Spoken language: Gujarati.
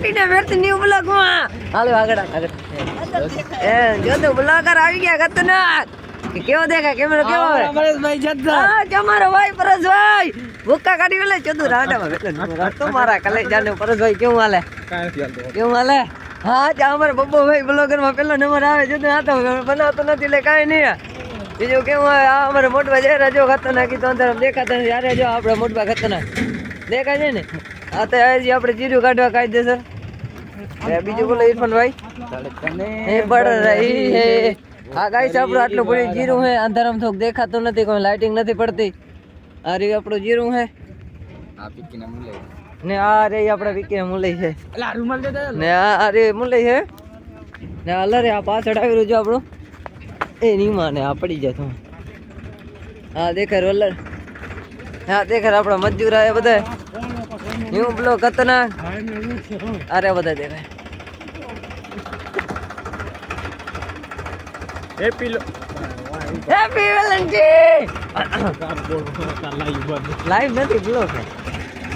કાઢીને મેરતી ન્યુ બ્લોગમાં હાલો આગળ આગળ એ જો તો બ્લોગર આવી ગયા ખતરનાક કે કેવો દેખાય કેમેરો કેવો આવે પરેશભાઈ જદ્દા હા તમારો ભાઈ પરેશભાઈ ભૂકા કાઢી લે ચતું રાડામાં એટલે તો મારા કલેજાને પરેશભાઈ કેવું હાલે કેવું હાલે હા જા અમારો બબ્બો ભાઈ બ્લોગરમાં પેલો નંબર આવે છે આ તો બનાવતો નથી એટલે કાંઈ નહીં બીજું કેવું આવે આ અમારે મોટવા જઈ જો ખતરનાક તો અંદર દેખાતા નથી યારે જો આપણે મોટવા ખતરનાક દેખાય છે ને આ તો હજી આપણે જીરું કાઢવા કાયદેસર બીજું બોલો ઇરફાનભાઈ એ બળ રહી હે હા ગાઈસ આપણું આટલું પડ્યું જીરું હે અંધારામાં થોડુંક દેખાતું નથી કોઈ લાઇટિંગ નથી પડતી આ રહ્યું આપણું જીરું હે ને આ રે આપણે વિકી મુલઈ છે ને આ રે મુલઈ છે ને અલરે આ પાછળ આવી રહ્યું છે આપણું એ નહીં માને આ પડી જાય તું હા દેખાય રોલર હા દેખાય આપણા મજૂર આવે બધા ન્યુ બ્લોક ખતરનાક અરે બધા દેખાય હેપી વેલેન્ટાઇન લાઈવ નથી બ્લોક